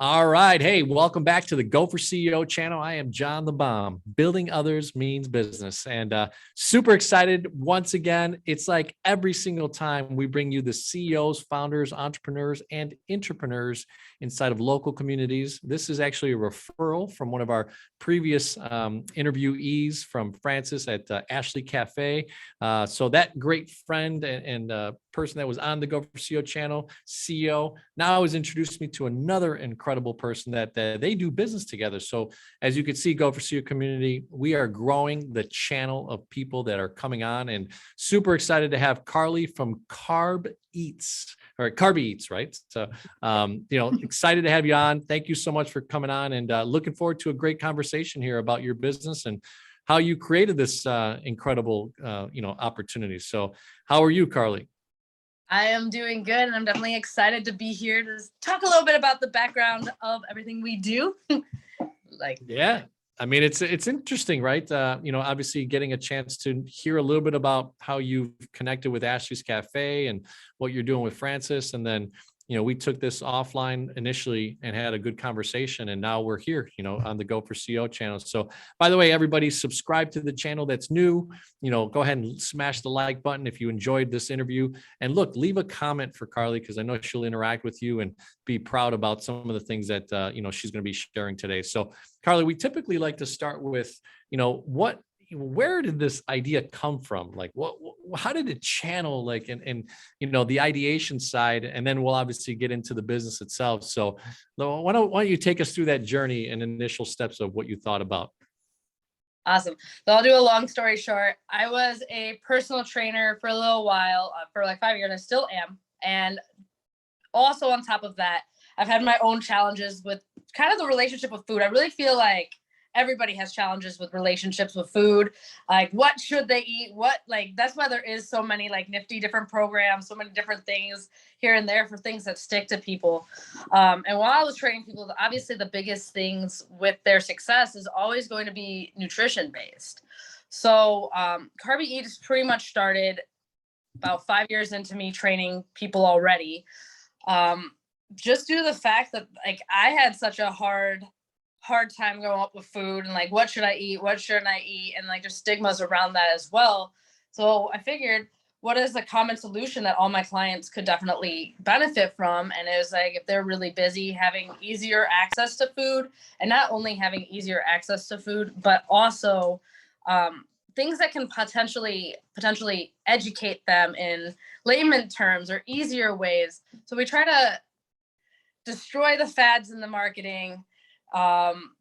All right. Hey, welcome back to the Go for CEO channel. I am John the Bomb. Building others means business. And super excited once again. It's like every single time we bring you the CEOs, founders, entrepreneurs, and entrepreneurs inside of local communities. This is actually a referral from one of our previous interviewees from Francis at Ashley Cafe. So that great friend and person that was on the Go for CEO channel, CEO, now has introduced me to another incredible person that they do business together. So as you can see, Go for CEO community, we are growing the channel of people that are coming on, and super excited to have Carly from Carby Eats, right? So, excited to have you on. Thank you so much for coming on, and looking forward to a great conversation here about your business and how you created this incredible, opportunity. So how are you, Carly? I am doing good, and I'm definitely excited to be here to talk a little bit about the background of everything we do. Yeah, I mean, it's interesting, right? Obviously getting a chance to hear a little bit about how you've connected with Ashley's Cafe and what you're doing with Francis. And then, we took this offline initially and had a good conversation, and now we're here, on the Go for CEO channel. So by the way, everybody subscribe to the channel that's new, go ahead and smash the like button if you enjoyed this interview. And look, leave a comment for Carly, because I know she'll interact with you and be proud about some of the things that, she's going to be sharing today. So Carly, we typically like to start with, where did this idea come from? Like, how did it channel, like, and the ideation side, and then we'll obviously get into the business itself. So why don't you take us through that journey and initial steps of what you thought about? Awesome. So I'll do a long story short. I was a personal trainer for a little while, for like 5 years. I still am. And also on top of that, I've had my own challenges with kind of the relationship with food. I really feel like everybody has challenges with relationships with food. Like, what should they eat? That's why there is so many like nifty different programs, so many different things here and there for things that stick to people. And while I was training people, obviously the biggest things with their success is always going to be nutrition based. So Carby Eats pretty much started about 5 years into me training people already. Just due to the fact that like I had such a hard time growing up with food, and like, what should I eat? What shouldn't I eat? And like, just stigmas around that as well. So I figured, what is a common solution that all my clients could definitely benefit from? And it was like, if they're really busy, having easier access to food, and not only having easier access to food, but also things that can potentially educate them in layman terms or easier ways. So we try to destroy the fads in the marketing,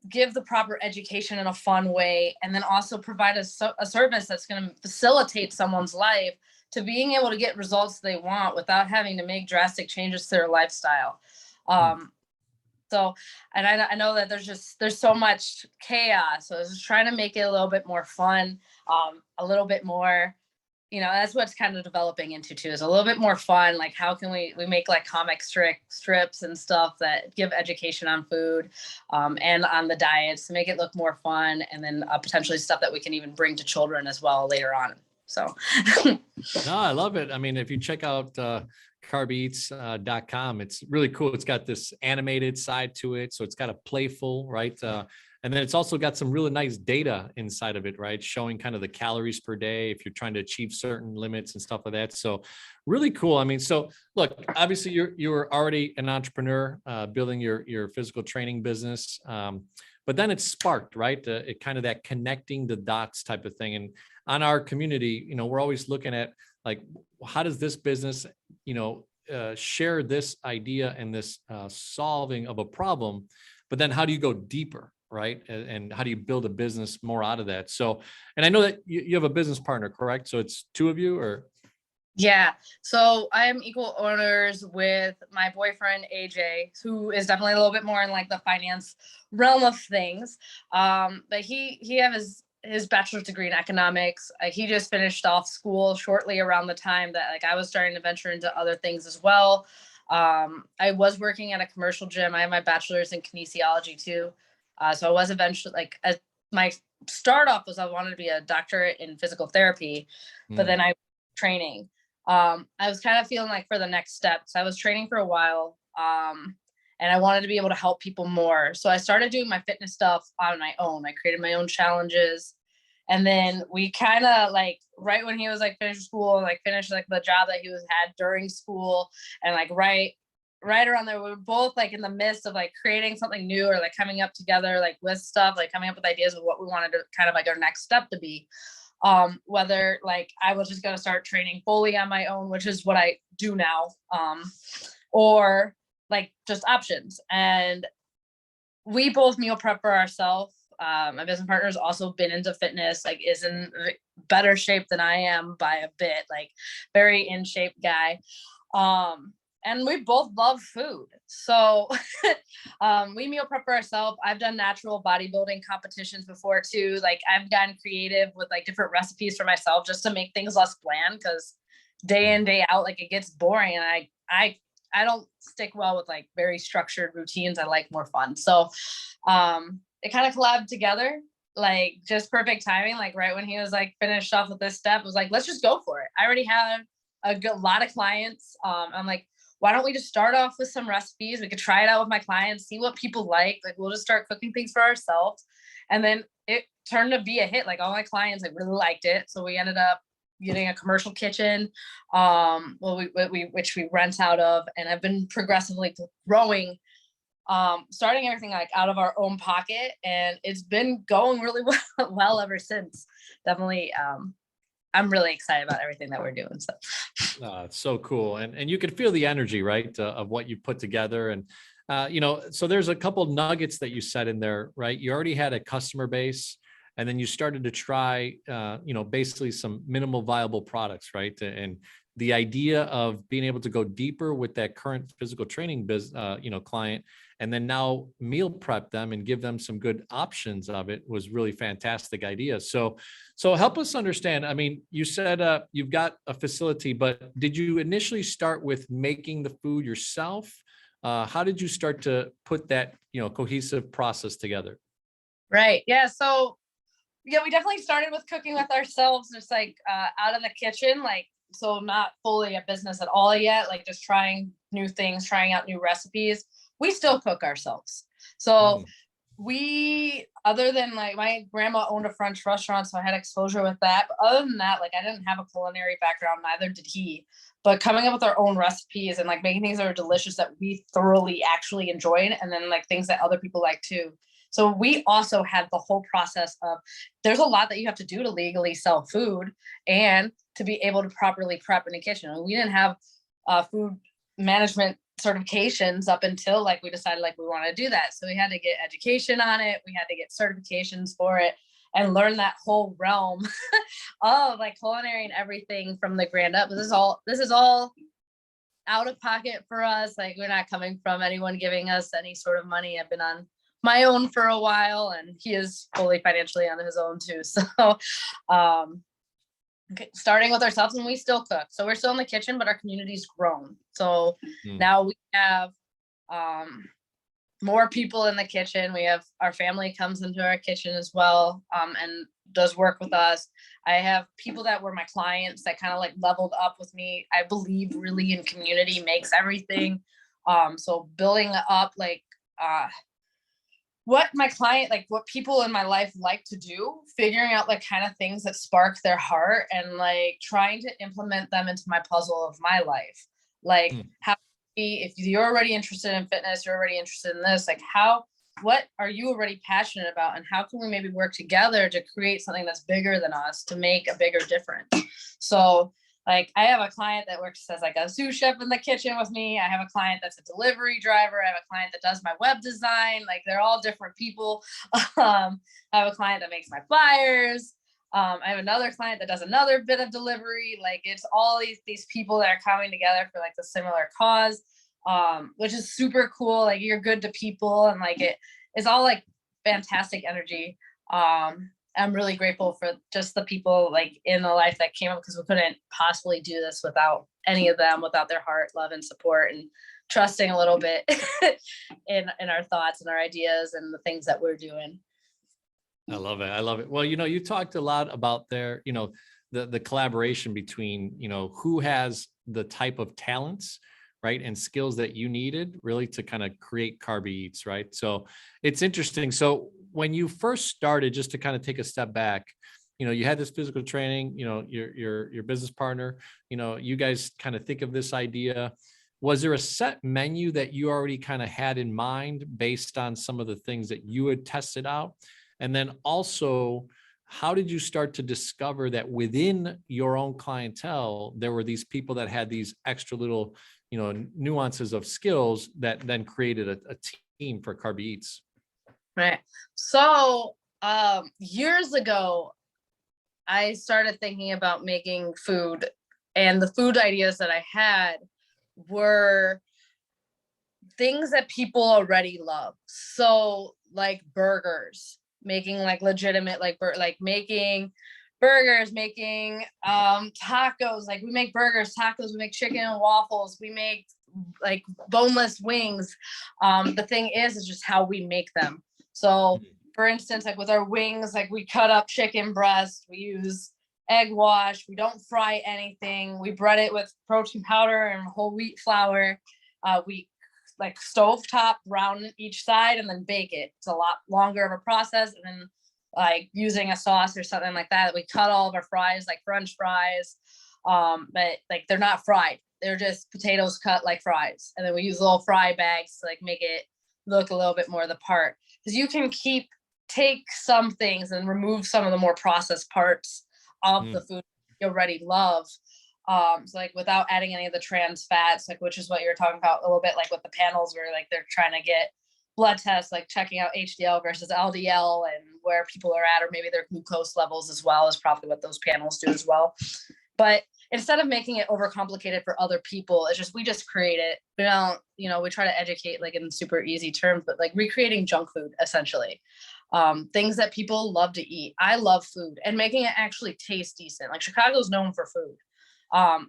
give the proper education in a fun way, and then also provide a service that's going to facilitate someone's life to being able to get results they want without having to make drastic changes to their lifestyle. So, and I know that there's so much chaos. So I was just trying to make it a little bit more fun, a little bit more, that's what's kind of developing into too, is a little bit more fun. Like, how can we make like comic strips and stuff that give education on food and on the diets to make it look more fun, and then potentially stuff that we can even bring to children as well later on. So No, I love it. I mean, if you check out carbyeats.com, it's really cool. It's got this animated side to it, so it's got a playful, right? And then it's also got some really nice data inside of it, right? Showing kind of the calories per day if you're trying to achieve certain limits and stuff like that. So really cool. I mean, so look, obviously you were already an entrepreneur, building your physical training business. But then it sparked, right? It kind of that connecting the dots type of thing. And on our community, we're always looking at like, how does this business, share this idea and this solving of a problem, but then how do you go deeper? Right. And how do you build a business more out of that? So, and I know that you have a business partner, correct? So it's two of you, or? Yeah. So I am equal owners with my boyfriend, AJ, who is definitely a little bit more in like the finance realm of things. But he have his bachelor's degree in economics. He just finished off school shortly around the time that like I was starting to venture into other things as well. I was working at a commercial gym. I have my bachelor's in kinesiology too. So I was eventually my start off was I wanted to be a doctorate in physical therapy, but then I was training. I was kind of feeling like for the next steps, I was training for a while. and I wanted to be able to help people more. So I started doing my fitness stuff on my own. I created my own challenges. And then we kind of like right when he was like finished school and like finished like the job that he was had during school, and like right around there, we were both like in the midst of like creating something new or like coming up together like with stuff, like coming up with ideas of what we wanted to kind of like our next step to be. Whether like I was just going to start training fully on my own, which is what I do now, or like just options. And we both meal prep for ourselves. My business partner's also been into fitness, like is in better shape than I am by a bit, like very in shape guy. And we both love food. So we meal prep for ourselves. I've done natural bodybuilding competitions before too. Like I've gotten creative with like different recipes for myself just to make things less bland, because day in, day out, like it gets boring. And I don't stick well with like very structured routines. I like more fun. So it kind of collabed together, like just perfect timing. Like right when he was like finished off with this step, it was like, let's just go for it. I already had a lot of clients. I'm like, why don't we just start off with some recipes? We could try it out with my clients, see what people like. Like we'll just start cooking things for ourselves. And then it turned to be a hit. Like all my clients like really liked it. So we ended up getting a commercial kitchen, which we rent out of, and have been progressively growing, starting everything like out of our own pocket, and it's been going really well ever since. Definitely, I'm really excited about everything that we're doing. So It's so cool. And you can feel the energy, right, of what you put together. And, so there's a couple nuggets that you said in there, right? You already had a customer base, and then you started to try, basically some minimal viable products, right? And the idea of being able to go deeper with that current physical training client, and then now meal prep them and give them some good options of it was really fantastic idea. So help us understand. I mean, you said you've got a facility, but did you initially start with making the food yourself? How did you start to put that, cohesive process together? right, yeah. So yeah, we definitely started with cooking with ourselves, just like out in the kitchen, like so not fully a business at all yet, like just trying new things, trying out new recipes. We still cook ourselves. So we, other than like my grandma owned a French restaurant, so I had exposure with that. But other than that, like I didn't have a culinary background, neither did he. But coming up with our own recipes and like making things that are delicious that we thoroughly actually enjoyed, and then like things that other people like too. So we also had the whole process of there's a lot that you have to do to legally sell food and to be able to properly prep in the kitchen. We didn't have food management certifications up until like we decided like we want to do that. So we had to get education on it. We had to get certifications for it and learn that whole realm of like culinary and everything from the ground up. This is all out of pocket for us. Like we're not coming from anyone giving us any sort of money. I've been on my own for a while, and he is fully financially on his own too. So starting with ourselves, and we still cook. So we're still in the kitchen, but our community's grown. So now we have more people in the kitchen. We have our family comes into our kitchen as well, and does work with us. I have people that were my clients that kind of like leveled up with me. I believe really in community makes everything. So building up like what my client, like what people in my life like to do, figuring out like kind of things that spark their heart and like trying to implement them into my puzzle of my life. Like how, if you're already interested in fitness, you're already interested in this, like what are you already passionate about, and how can we maybe work together to create something that's bigger than us to make a bigger difference? So like I have a client that works as like a sous chef in the kitchen with me. I have a client that's a delivery driver. I have a client that does my web design. Like they're all different people. I have a client that makes my flyers. I have another client that does another bit of delivery. Like it's all these people that are coming together for like the similar cause, which is super cool. Like you're good to people, and like it's all like fantastic energy. I'm really grateful for just the people like in the life that came up, because we couldn't possibly do this without any of them, without their heart, love, and support, and trusting a little bit in our thoughts and our ideas and the things that we're doing. I love it. I love it. Well, you talked a lot about the collaboration between, who has the type of talents, right? And skills that you needed really to kind of create Carby Eats, right? So it's interesting. So when you first started, just to kind of take a step back, you had this physical training, your business partner, you guys kind of think of this idea. Was there a set menu that you already kind of had in mind based on some of the things that you had tested out? And then also, how did you start to discover that within your own clientele, there were these people that had these extra little, nuances of skills that then created a team for Carby Eats? Right. So years ago, I started thinking about making food, and the food ideas that I had were things that people already love. So like burgers, making like legitimate like making burgers, making tacos. Like we make burgers, tacos, we make chicken and waffles, we make like boneless wings. The thing is just how we make them. So for instance, like with our wings, like we cut up chicken breast, we use egg wash, we don't fry anything, we bread it with protein powder and whole wheat flour. We like stovetop brown each side and then bake it. It's a lot longer of a process. And then like using a sauce or something like that, we cut all of our fries like French fries, but like they're not fried, they're just potatoes cut like fries. And then we use little fry bags to like make it look a little bit more the part, because you can take some things and remove some of the more processed parts of the food you already love. So like without adding any of the trans fats, like which is what you're talking about a little bit, like with the panels where like they're trying to get blood tests, like checking out HDL versus LDL and where people are at, or maybe their glucose levels as well, is probably what those panels do as well. But instead of making it overcomplicated for other people, we just create it. We don't, we try to educate like in super easy terms, but like recreating junk food essentially. Things that people love to eat. I love food, and making it actually taste decent. Like Chicago's known for food.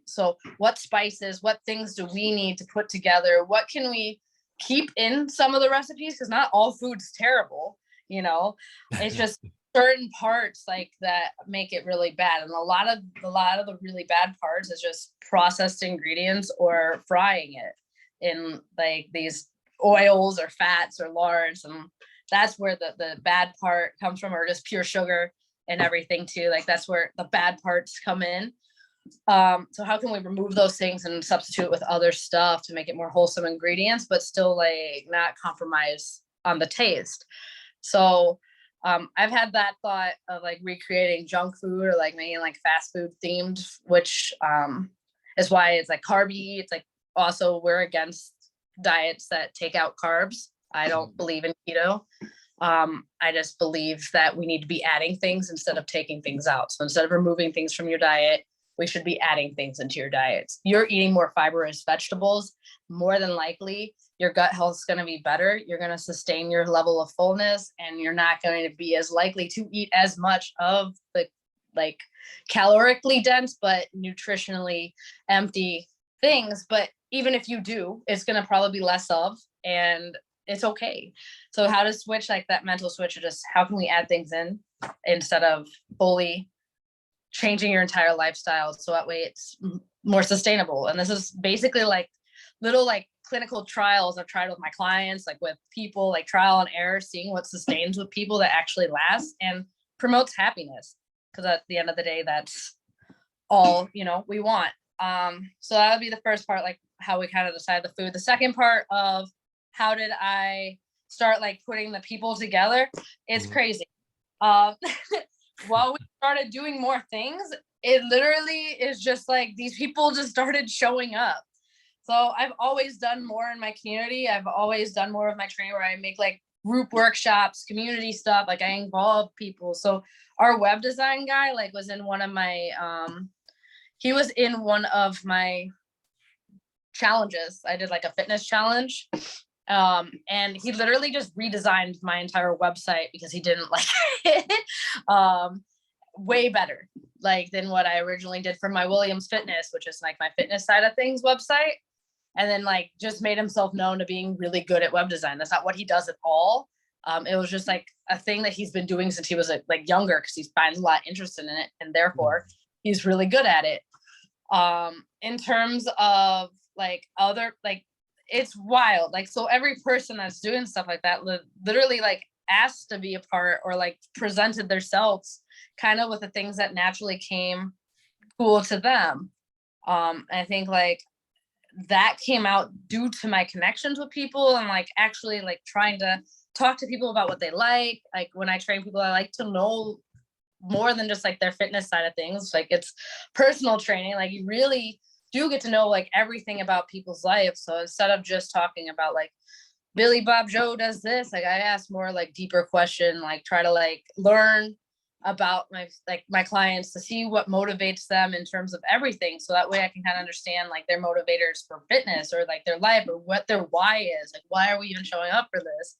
So what spices, what things do we need to put together? What can we keep in some of the recipes? Because not all food's terrible, it's just certain parts like that make it really bad. And a lot of the really bad parts is just processed ingredients or frying it in like these oils or fats or lards. And that's where the bad part comes from, or just pure sugar and everything too. Like that's where the bad parts come in. So how can we remove those things and substitute with other stuff to make it more wholesome ingredients, but still like not compromise on the taste? So I've had that thought of like recreating junk food or like making like fast food themed, which is why it's like Carby Eats. Like also we're against diets that take out carbs. I don't believe in keto. I just believe that we need to be adding things instead of taking things out. So instead of removing things from your diet, we should be adding things into your diets. You're eating more fibrous vegetables, more than likely your gut health is going to be better. You're going to sustain your level of fullness, and you're not going to be as likely to eat as much of the like calorically dense but nutritionally empty things. But even if you do, it's going to probably be less of, and it's okay. So how to switch like that mental switch of just how can we add things in instead of fully changing your entire lifestyle, so that way it's more sustainable. And this is basically like little like clinical trials I've tried with my clients, like with people, like trial and error, seeing what sustains with people that actually lasts and promotes happiness. Because at the end of the day, that's all we want. So that would be the first part, like how we kind of decide the food. The second part of how did I start like putting the people together, it's crazy. While we started doing more things, it literally is just like these people just started showing up. So I've always done more in my community. I've always done more of my training where I make like group workshops, community stuff, like I involve people. So our web design guy like was in one of my challenges. I did like a fitness challenge. And he literally just redesigned my entire website because he didn't like it. Way better like than what I originally did for my Williams Fitness, which is like my fitness side of things website. And then like just made himself known to being really good at web design. That's not what he does at all. It was just like a thing that he's been doing since he was like younger, because he finds a lot of interest in it, and therefore he's really good at it. In terms of like other, like, it's wild. Like, so every person that's doing stuff like that literally like asked to be a part, or like presented themselves kind of with the things that naturally came cool to them. I think like that came out due to my connections with people, and like actually like trying to talk to people about what they like. Like when I train people, I like to know more than just like their fitness side of things. Like it's personal training. Like you really do get to know like everything about people's life. So instead of just talking about like Billy Bob Joe does this, like I ask more like deeper question, like try to like learn about my clients to see what motivates them in terms of everything, so that way I can kind of understand like their motivators for fitness or like their life, or what their why is. Like, why are we even showing up for this?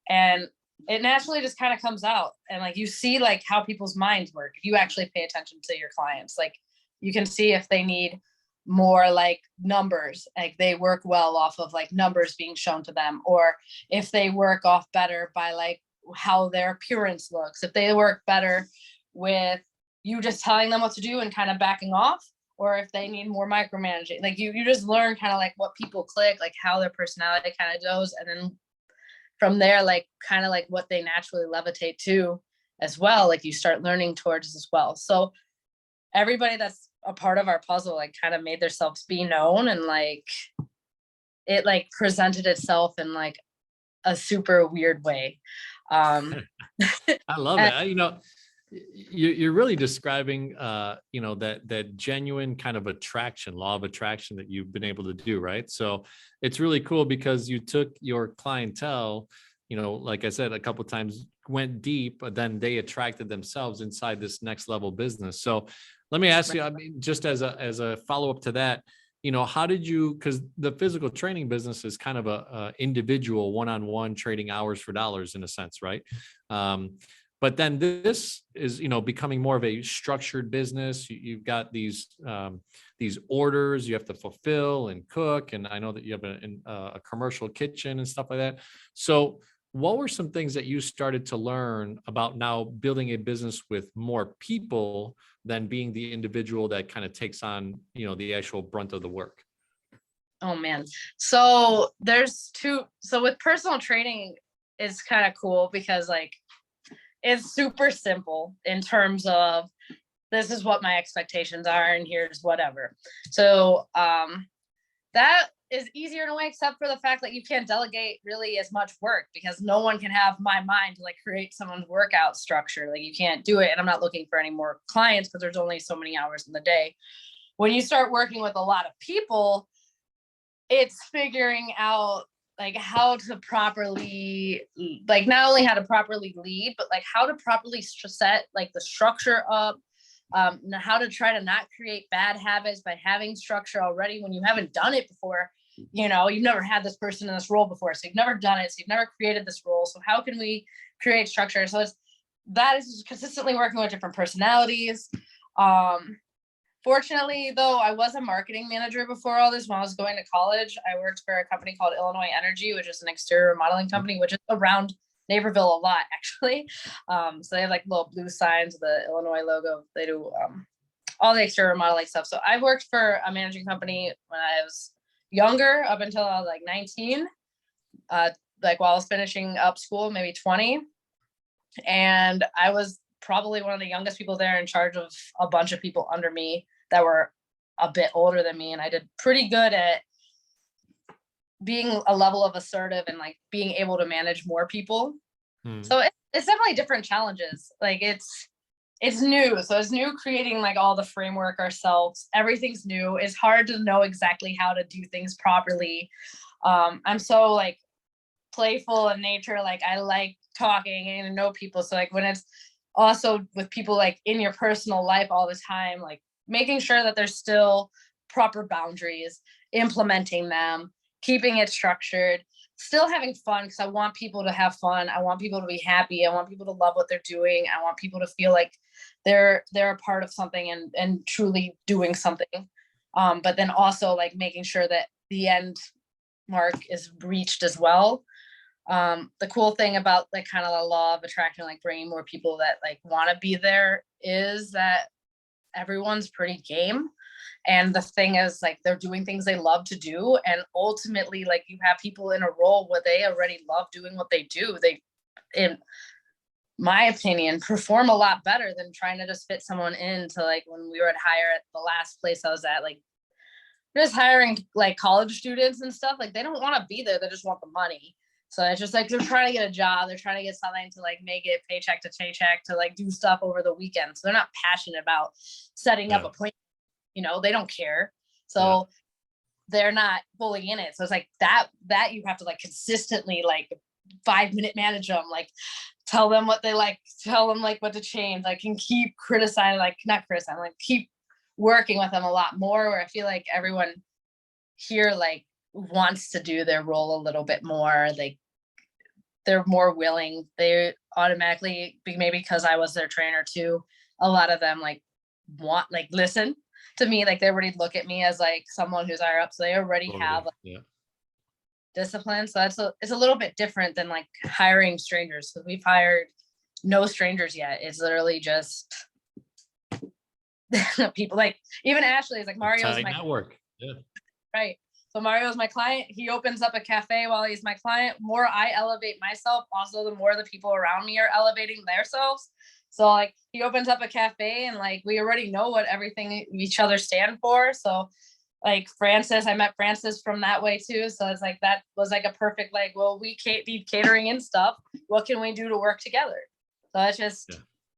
And it naturally just kind of comes out, and like you see like how people's minds work if you actually pay attention to your clients. Like you can see if they need more like numbers, like they work well off of like numbers being shown to them, or if they work off better by like how their appearance looks, if they work better with you just telling them what to do and kind of backing off, or if they need more micromanaging. Like you just learn kind of like what people click, like how their personality kind of goes, and then from there like kind of like what they naturally levitate to as well, like you start learning towards as well. So everybody that's a part of our puzzle like kind of made themselves be known, and like it like presented itself in like a super weird way. um I love and it. You're really describing, that genuine kind of attraction, law of attraction that you've been able to do, right? So it's really cool because you took your clientele, like I said, a couple of times, went deep, but then they attracted themselves inside this next level business. So let me ask you, I mean, just as a follow-up to that, how did you, because the physical training business is kind of a individual one-on-one trading hours for dollars in a sense, right? But then this is, becoming more of a structured business. You've got these orders you have to fulfill and cook, and I know that you have a commercial kitchen and stuff like that. So, what were some things that you started to learn about now building a business with more people than being the individual that kind of takes on, the actual brunt of the work? oh man, so there's two. So with personal training, it's kind of cool because like it's super simple in terms of this is what my expectations are and here's whatever. So that is easier in a way, except for the fact that you can't delegate really as much work, because no one can have my mind to like create someone's workout structure. Like you can't do it. And I'm not looking for any more clients because there's only so many hours in the day. When you start working with a lot of people, it's figuring out like how to properly, like not only how to properly lead, but like how to properly set like the structure up, how to try to not create bad habits by having structure already when you haven't done it before. You've never had this person in this role before, so you've never done it, so you've never created this role. So how can we create structure? So that is consistently working with different personalities. Fortunately, though, I was a marketing manager before all this. When I was going to college, I worked for a company called Illinois Energy, which is an exterior remodeling company, which is around Naperville a lot, actually. So they have like little blue signs, the Illinois logo. They do all the exterior remodeling stuff. So I worked for a managing company when I was younger, up until I was like 19, like while I was finishing up school, maybe 20. And I was probably one of the youngest people there, in charge of a bunch of people under me that were a bit older than me. And I did pretty good at being a level of assertive and like being able to manage more people. So it's definitely different challenges. Like it's new. So it's new creating like all the framework ourselves. Everything's new. It's hard to know exactly how to do things properly. I'm so like playful in nature. Like I like talking and know people. So like when it's also with people like in your personal life all the time, like making sure that there's still proper boundaries, implementing them, keeping it structured, still having fun, because I want people to have fun. I want people to be happy. I want people to love what they're doing. I want people to feel like they're a part of something and truly doing something. But then also like making sure that the end mark is reached as well. The cool thing about like kind of the law of attraction, like bringing more people that like want to be there, is that everyone's pretty game. And the thing is, like, they're doing things they love to do. And ultimately, like, you have people in a role where they already love doing what they do. They, in my opinion, perform a lot better than trying to just fit someone into, like, when we were at hire at the last place I was at, like, just hiring like college students and stuff. Like, they don't want to be there. They just want the money. So it's just like, they're trying to get a job. They're trying to get something to like make it paycheck to paycheck, to like do stuff over the weekend. So they're not passionate about setting up appointments. They don't care. So they're not fully in it. So it's like that you have to like consistently like 5-minute manage them, like tell them what they like, tell them like what to change, like, and keep criticizing, like not criticizing, like keep working with them a lot more, where I feel like everyone here like wants to do their role a little bit more. They're more willing. They automatically, maybe because I was their trainer too, a lot of them like want, like, listen to me, like they already look at me as like someone who's higher up, so they already have like, discipline. So it's a little bit different than like hiring strangers, because we've hired no strangers yet. It's literally just people. Like, even Ashley is like, Mario's my network. Right. So Mario's my client. He opens up a cafe while he's my client. More I elevate myself, also the more the people around me are elevating themselves. So like, he opens up a cafe and like, we already know what everything each other stand for. So like Francis, I met Francis from that way too. So it's like, that was like a perfect, like, well, we need catering and stuff. What can we do to work together? So it's just,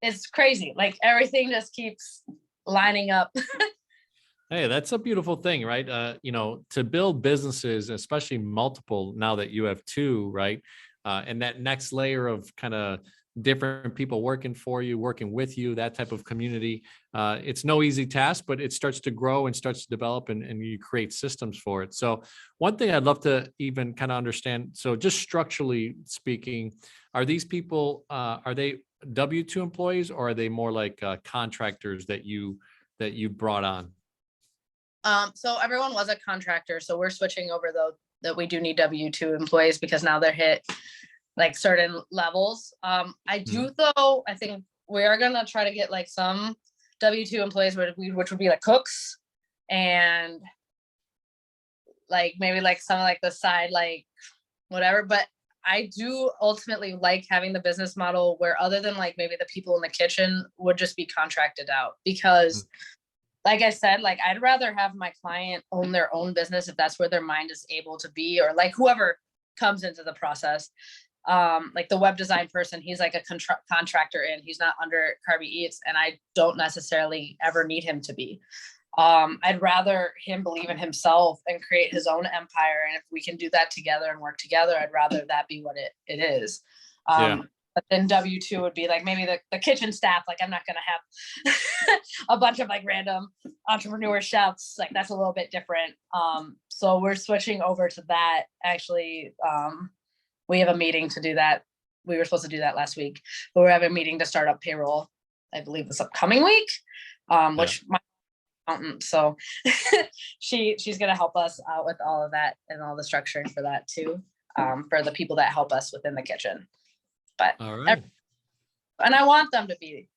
it's crazy. Like, everything just keeps lining up. Hey, that's a beautiful thing, right? To build businesses, especially multiple, now that you have two, right? And that next layer of kind of different people working for you, working with you, that type of community, it's no easy task, but it starts to grow and starts to develop, and you create systems for it. So one thing I'd love to even kind of understand, so just structurally speaking, are these people, are they W-2 employees, or are they more like contractors that you brought on? So everyone was a contractor. So we're switching over though, that we do need W-2 employees, because now they're hit like certain levels. I do though, I think we are gonna try to get like some W-2 employees, which would be like cooks, and like maybe like some like the side, like whatever. But I do ultimately like having the business model where, other than like maybe the people in the kitchen, would just be contracted out, because like I said, like, I'd rather have my client own their own business if that's where their mind is able to be, or like whoever comes into the process. Like the web design person, he's like a contractor, and he's not under Carby Eats, and I don't necessarily ever need him to be. I'd rather him believe in himself and create his own empire. And if we can do that together and work together, I'd rather that be what it is. But then W-2 would be like maybe the kitchen staff. Like, I'm not going to have a bunch of like random entrepreneur chefs. Like, that's a little bit different. So we're switching over to that. Actually, we have a meeting to do that. We were supposed to do that last week, but we're having a meeting to start up payroll, I believe, this upcoming week, which my accountant, so she's going to help us out with all of that and all the structuring for that too, for the people that help us within the kitchen. But all right. And I want them to be,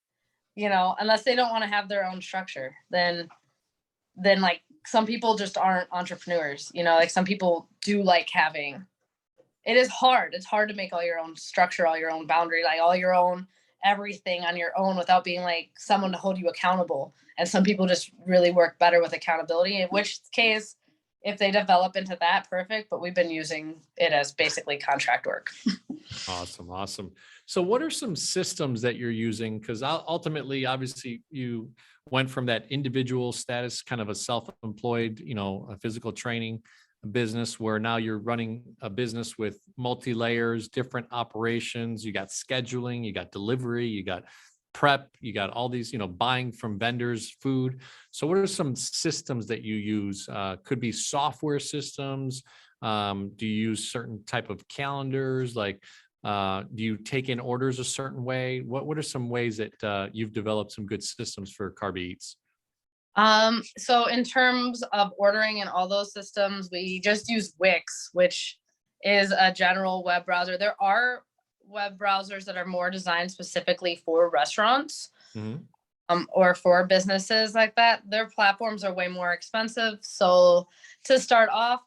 unless they don't want to have their own structure, then like some people just aren't entrepreneurs, like some people do like having, it is hard. It's hard to make all your own structure, all your own boundary, like all your own everything on your own without being like someone to hold you accountable. And some people just really work better with accountability, in which case, if they develop into that, perfect. But we've been using it as basically contract work. Awesome. So what are some systems that you're using? Because ultimately, obviously, you went from that individual status, kind of a self-employed, a physical training business, where now you're running a business with multi-layers, different operations. You got scheduling, you got delivery, you got prep, you got all these, buying from vendors, food. So what are some systems that you use? Could be software systems. Do you use certain type of calendars? Like, do you take in orders a certain way? What are some ways that you've developed some good systems for Carby Eats? So in terms of ordering and all those systems, we just use Wix, which is a general web browser. There are web browsers that are more designed specifically for restaurants. or for businesses like that, their platforms are way more expensive. So to start off,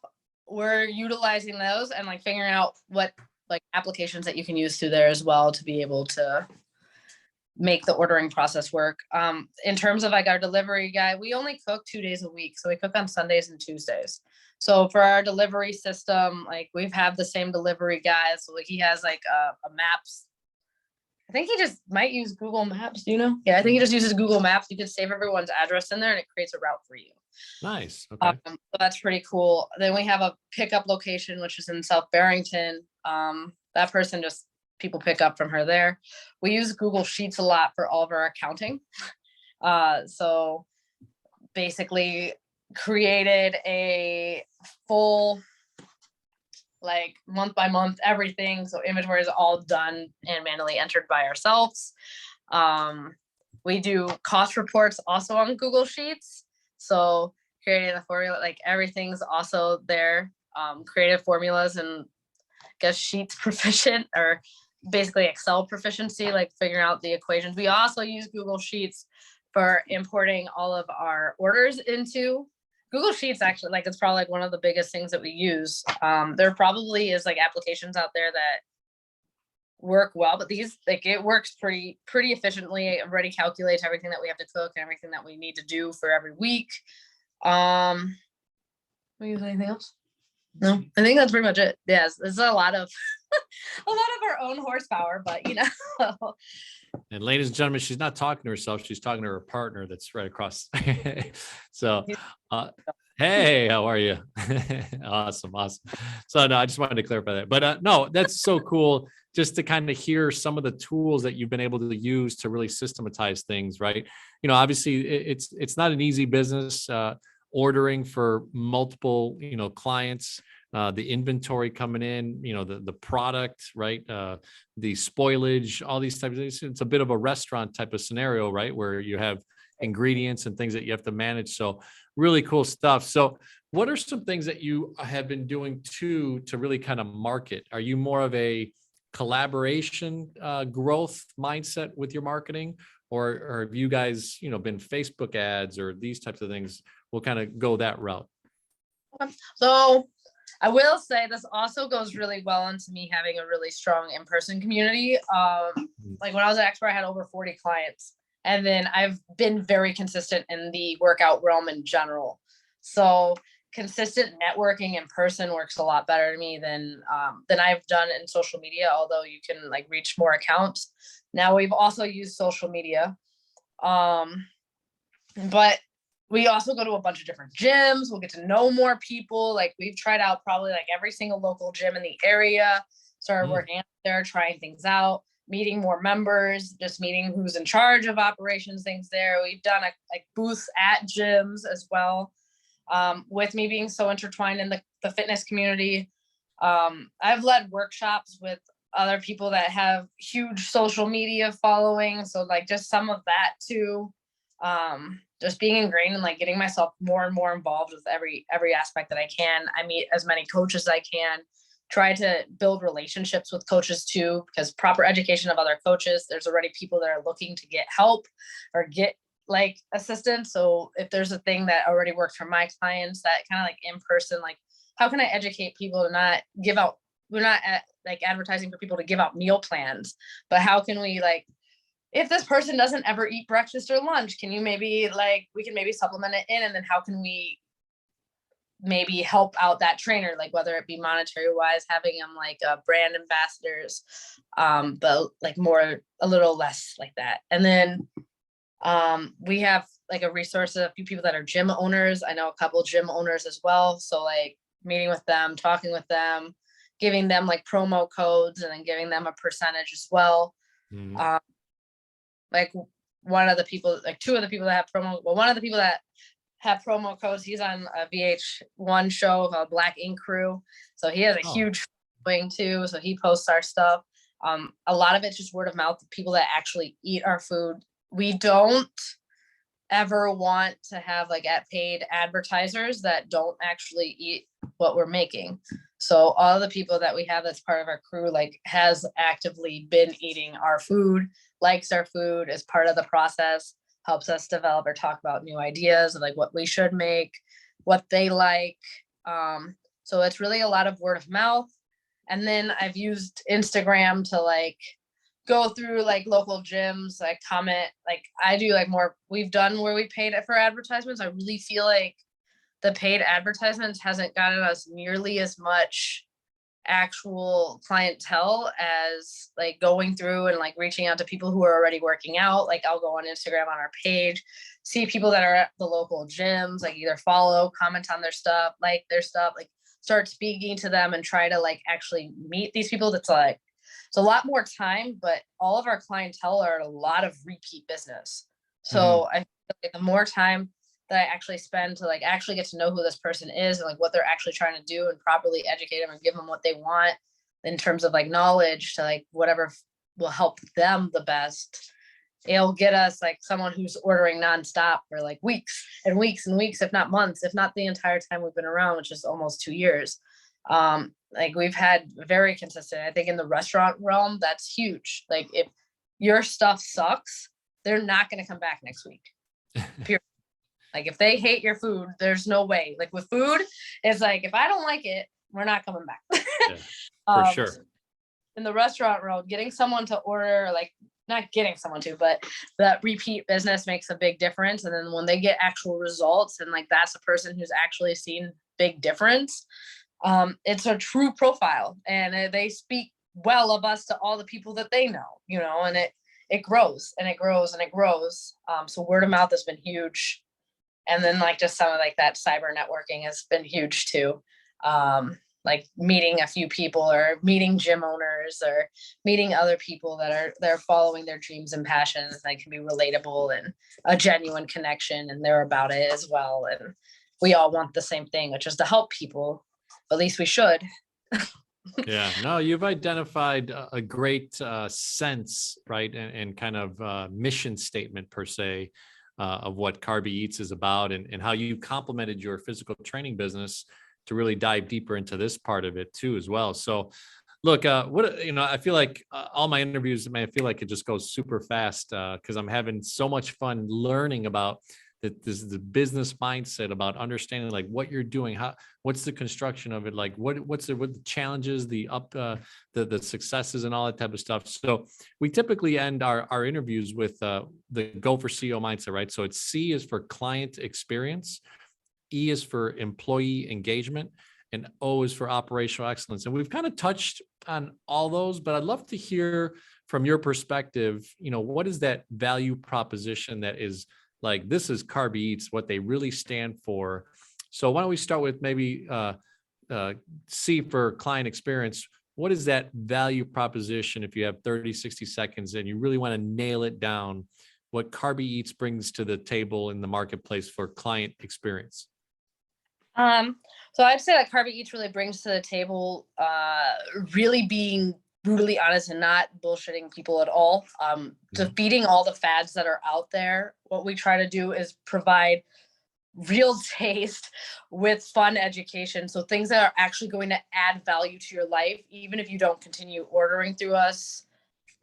we're utilizing those and like figuring out what like applications that you can use through there as well to be able to make the ordering process work. In terms of like our delivery guy, we only cook 2 days a week. So we cook on Sundays and Tuesdays. So for our delivery system, like we've had the same delivery guy. So like he has like a maps. I think he just might use Google Maps. Do you know? Yeah, I think he just uses Google Maps. You can save everyone's address in there and it creates a route for you. Nice. Okay. So that's pretty cool. Then we have a pickup location, which is in South Barrington. That person just people pick up from her there. We use Google Sheets a lot for all of our accounting. So basically created a full like month by month everything. So inventory is all done and manually entered by ourselves. We do cost reports also on Google Sheets. So creating the formula, like everything's also there. Creative formulas and guess Sheets proficient or basically Excel proficiency, like figuring out the equations. We also use Google Sheets for importing all of our orders into Google Sheets. Actually, like it's probably like one of the biggest things that we use. There probably is like applications out there that work well, but these like it works pretty efficiently. It already calculates everything that we have to cook and everything that we need to do for every week. We use anything else? No, I think that's pretty much it. Yes, it's a lot of a lot of our own horsepower, but you know. And ladies and gentlemen, she's not talking to herself. She's talking to her partner that's right across. So, hey, how are you? Awesome. So no, I just wanted to clarify that. But no, that's so cool just to kind of hear some of the tools that you've been able to use to really systematize things, right? You know, obviously it's not an easy business. Ordering for multiple, clients, the inventory coming in, the product, right? The spoilage, all these types of things. It's a bit of a restaurant type of scenario, right? Where you have ingredients and things that you have to manage. So really cool stuff. So what are some things that you have been doing to really kind of market? Are you more of a collaboration growth mindset with your marketing? Or have you guys, been Facebook ads or these types of things? We'll kind of go that route. So I will say this also goes really well into me having a really strong in-person community. Like when I was at Expo, I had over 40 clients. And then I've been very consistent in the workout realm in general. So consistent networking in person works a lot better to me than I've done in social media, although you can like reach more accounts. Now we've also used social media. But we also go to a bunch of different gyms. We'll get to know more people. Like we've tried out probably like every single local gym in the area, started working out there, trying things out, meeting more members, just meeting who's in charge of operations, things there. We've done like booths at gyms as well. With me being so intertwined in the fitness community, I've led workshops with other people that have huge social media following. So like just some of that too. Just being ingrained and like getting myself more and more involved with every aspect that I can. I meet as many coaches as I can, try to build relationships with coaches too, because proper education of other coaches, there's already people that are looking to get help or get like assistance. So if there's a thing that already works for my clients, that kind of like in person, like how can I educate people to not give out, we're not like advertising for people to give out meal plans, but how can we like, if this person doesn't ever eat breakfast or lunch, can you maybe like, we can maybe supplement it in, and then how can we maybe help out that trainer, like whether it be monetary wise, having them like brand ambassadors, but like more, a little less like that. And then we have like a resource of a few people that are gym owners. I know a couple gym owners as well. So like meeting with them, talking with them, giving them like promo codes, and then giving them a percentage as well. Like one of the people, like two of the people that have one of the people that have promo codes, he's on a VH1 show called Black Ink Crew. So he has a huge following too. So he posts our stuff. A lot of it's just word of mouth, people that actually eat our food. We don't ever want to have like paid advertisers that don't actually eat what we're making. So all the people that we have that's part of our crew like has actively been eating our food, likes our food, is part of the process. helps us develop or talk about new ideas of like what we should make, what they like. So it's really a lot of word of mouth. And then I've used Instagram to like go through like local gyms, like comment, like I do like more, we've done where we paid it for advertisements. I really feel like the paid advertisements hasn't gotten us nearly as much actual clientele as like going through and like reaching out to people who are already working out. Like I'll go on Instagram on our page, see people that are at the local gyms, like either follow, comment on their stuff, like their stuff, like start speaking to them and try to like actually meet these people. That's like, it's a lot more time, but all of our clientele are a lot of repeat business. So I feel like the more time that I actually spend to like actually get to know who this person is and like what they're actually trying to do and properly educate them and give them what they want in terms of like knowledge to like whatever will help them the best. It'll get us like someone who's ordering nonstop for like weeks and weeks and weeks, if not months, if not the entire time we've been around, which is almost 2 years. Like we've had very consistent. I think in the restaurant realm, that's huge. Like if your stuff sucks, they're not going to come back next week. Period. Like if they hate your food, there's no way. Like with food, it's like, if I don't like it, we're not coming back. Yeah, for sure. In the restaurant world, getting someone to order, like not getting someone to, but that repeat business makes a big difference. And then when they get actual results and like, that's a person who's actually seen big difference. It's a true profile and they speak well of us to all the people that they know, you know, and it grows and it grows and it grows. So word of mouth has been huge. And then like just some of like that cyber networking has been huge too. Like meeting a few people or meeting gym owners or meeting other people that are following their dreams and passions that can be relatable and a genuine connection and they're about it as well. And we all want the same thing, which is to help people. At least we should. Yeah, no, you've identified a great sense, right? And kind of mission statement per se of what Carby Eats is about and how you complemented your physical training business to really dive deeper into this part of it too, as well. So look, I feel like all my interviews, man, I feel like it just goes super fast because I'm having so much fun learning about the business mindset, about understanding like what you're doing, what's the construction of it, like what the challenges, the successes and all that type of stuff. So we typically end our interviews with the Go for CEO mindset, right? So it's C is for client experience, E is for employee engagement, and O is for operational excellence. And we've kind of touched on all those, but I'd love to hear from your perspective, what is that value proposition that is like, this is Carby Eats, what they really stand for. So why don't we start with maybe C for client experience. What is that value proposition if you have 30, 60 seconds and you really want to nail it down, what Carby Eats brings to the table in the marketplace for client experience? So I'd say that Carby Eats really brings to the table really being brutally honest and not bullshitting people at all. Defeating all the fads that are out there. What we try to do is provide real taste with fun education. So things that are actually going to add value to your life, even if you don't continue ordering through us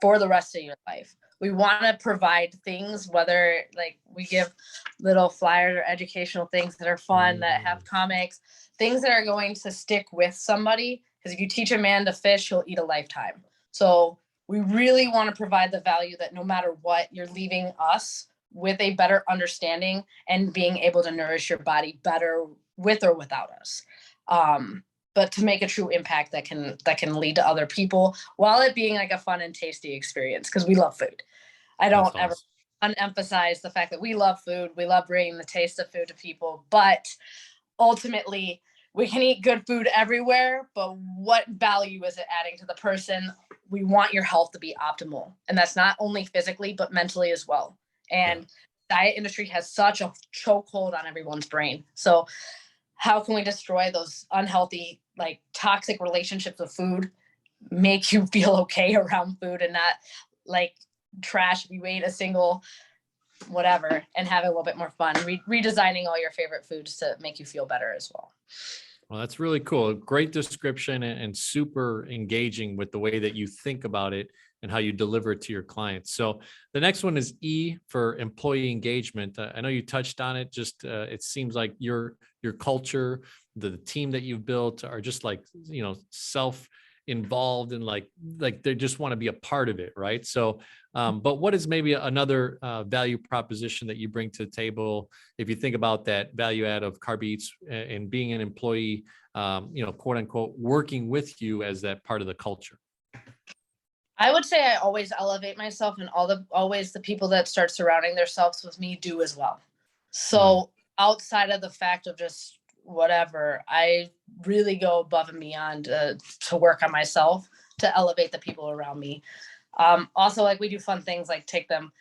for the rest of your life. We want to provide things, whether like we give little flyers or educational things that are fun, that have comics, things that are going to stick with somebody. Because if you teach a man to fish, he'll eat a lifetime. So we really want to provide the value that no matter what, you're leaving us with a better understanding and being able to nourish your body better with or without us. But to make a true impact that can lead to other people while it being like a fun and tasty experience, because we love food. I don't ever unemphasize the fact that we love food. We love bringing the taste of food to people, but ultimately we can eat good food everywhere, but what value is it adding to the person? We want your health to be optimal. And that's not only physically, but mentally as well. And diet industry has such a chokehold on everyone's brain. So how can we destroy those unhealthy, like toxic relationships with food, make you feel okay around food and not like trash if you ate a single whatever and have a little bit more fun, redesigning all your favorite foods to make you feel better as well. Well, that's really cool. Great description and super engaging with the way that you think about it and how you deliver it to your clients. So the next one is E for employee engagement. I know you touched on it. Just it seems like your culture, the team that you've built are just like self involved and like they just want to be a part of it, right? So, but what is maybe another value proposition that you bring to the table if you think about that value add of Carby Eats and being an employee, quote unquote, working with you as that part of the culture? I would say I always elevate myself, and always the people that start surrounding themselves with me do as well. Mm. So outside of the fact of just whatever, I really go above and beyond to work on myself to elevate the people around me. Also, like we do fun things like take them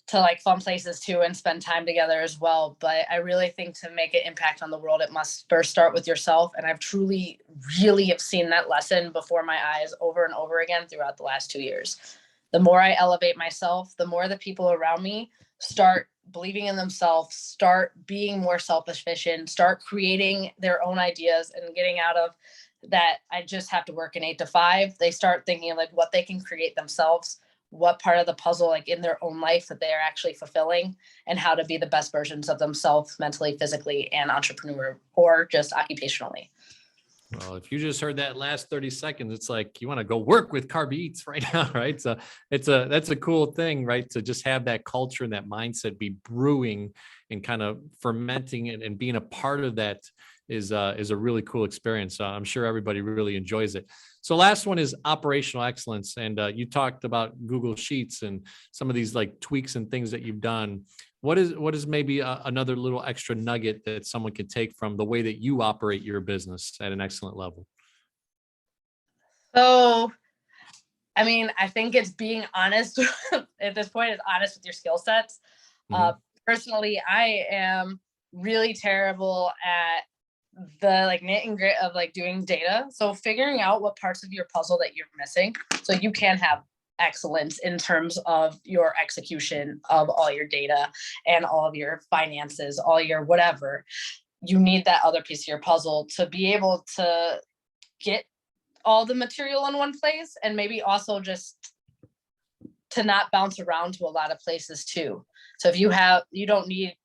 to like fun places too and spend time together as well. But I really think to make an impact on the world, it must first start with yourself. And I've truly, really have seen that lesson before my eyes over and over again throughout the last 2 years. The more I elevate myself, the more the people around me start believing in themselves, start being more self-sufficient, start creating their own ideas and getting out of that I just have to work an 8 to 5. They start thinking of like what they can create themselves, what part of the puzzle like in their own life that they're actually fulfilling, and how to be the best versions of themselves mentally, physically, and entrepreneur or just occupationally. Well, if you just heard that last 30 seconds, it's like you want to go work with Carby Eats right now, right? So that's a cool thing, right? To just have that culture and that mindset be brewing and kind of fermenting it and being a part of that is a really cool experience. I'm sure everybody really enjoys it. So last one is operational excellence. And you talked about Google Sheets and some of these like tweaks and things that you've done. What is maybe another little extra nugget that someone could take from the way that you operate your business at an excellent level? So, I mean, I think it's being honest at this point, is honest with your skill sets. Uh, Mhm. Personally, I am really terrible at the like knit and grit of like doing data. So figuring out what parts of your puzzle that you're missing so you can have excellence in terms of your execution of all your data and all of your finances, all your whatever. You need that other piece of your puzzle to be able to get all the material in one place, and maybe also just to not bounce around to a lot of places too. So if you don't need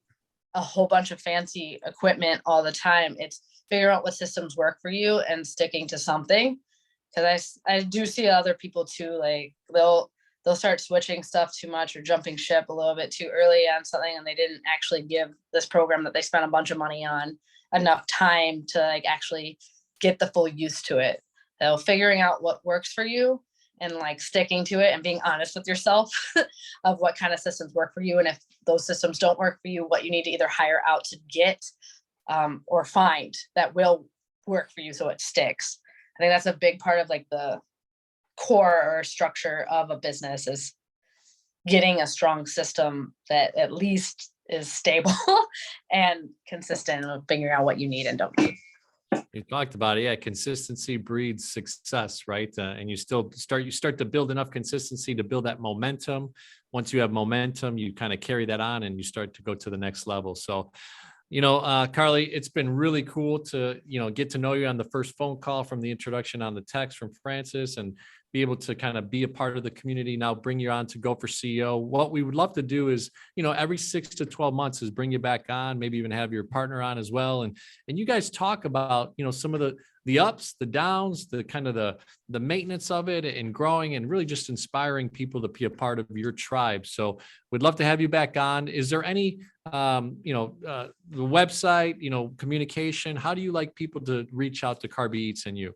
a whole bunch of fancy equipment all the time. It's figuring out what systems work for you and sticking to something. Because I do see other people too, like they'll start switching stuff too much or jumping ship a little bit too early on something, and they didn't actually give this program that they spent a bunch of money on enough time to like actually get the full use to it. So figuring out what works for you and like sticking to it and being honest with yourself of what kind of systems work for you. And if those systems don't work for you, what you need to either hire out to get or find that will work for you so it sticks. I think that's a big part of like the core or structure of a business is getting a strong system that at least is stable and consistent of figuring out what you need and don't need. You talked about it. Yeah. Consistency breeds success, right? And you start to build enough consistency to build that momentum. Once you have momentum, you kind of carry that on and you start to go to the next level. So, Carly, it's been really cool to, get to know you on the first phone call from the introduction on the text from Francis and be able to kind of be a part of the community. Now bring you on to Go for CEO. What we would love to do is, every 6 to 12 months is bring you back on, maybe even have your partner on as well. And you guys talk about, some of the ups, the downs, the kind of the maintenance of it and growing and really just inspiring people to be a part of your tribe. So we'd love to have you back on. Is there any, the website, communication, how do you like people to reach out to Carby Eats and you?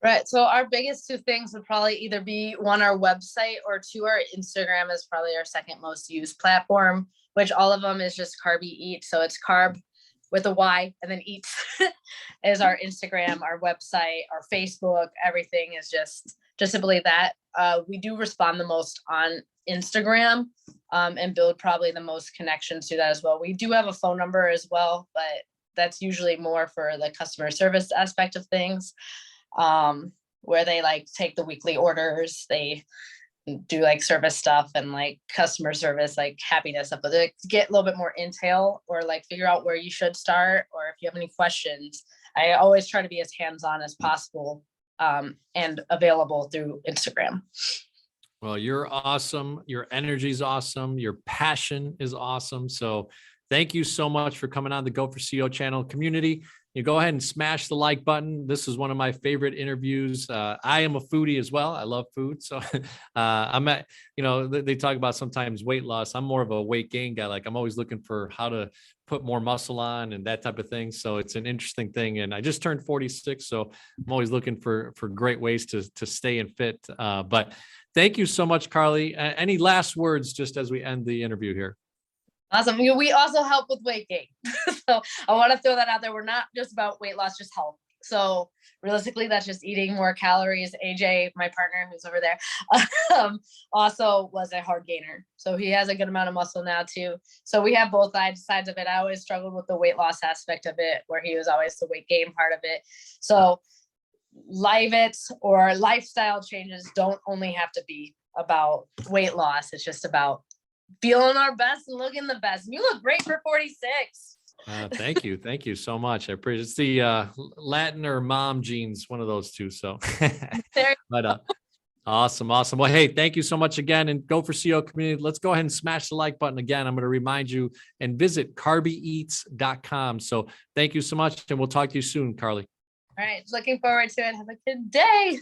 Right. So our biggest two things would probably either be one, our website, or two, our Instagram is probably our second most used platform, which all of them is just Carby Eats. So it's carb with a Y and then eats is our Instagram, our website, our Facebook, everything is just simply that. We do respond the most on Instagram and build probably the most connections to that as well. We do have a phone number as well, but that's usually more for the customer service aspect of things. Where they like take the weekly orders, they do like service stuff and like customer service, like happiness stuff, but they get a little bit more intel or like figure out where you should start, or if you have any questions, I always try to be as hands-on as possible, and available through Instagram. Well, you're awesome. Your energy is awesome. Your passion is awesome. So thank you so much for coming on the Go for CEO channel community. You go ahead and smash the like button. This is one of my favorite interviews. I am a foodie as well. I love food. So I'm at, they talk about sometimes weight loss. I'm more of a weight gain guy. Like I'm always looking for how to put more muscle on and that type of thing. So it's an interesting thing. And I just turned 46. So I'm always looking for great ways to stay and fit. But thank you so much, Carly. Any last words just as we end the interview here? Awesome. We also help with weight gain. So I want to throw that out there. We're not just about weight loss, just health. So realistically, that's just eating more calories. AJ, my partner who's over there, also was a hard gainer. So he has a good amount of muscle now too. So we have both sides of it. I always struggled with the weight loss aspect of it, where he was always the weight gain part of it. So lifestyle changes don't only have to be about weight loss. It's just about feeling our best and looking the best. You look great for 46. Thank you. Thank you so much. I appreciate it. It's the Latin or mom genes, one of those two. So, but awesome. Awesome. Well, hey, thank you so much again. And Go for CEO community. Let's go ahead and smash the like button again. I'm going to remind you and visit carbyeats.com. So thank you so much. And we'll talk to you soon, Carly. All right. Looking forward to it. Have a good day.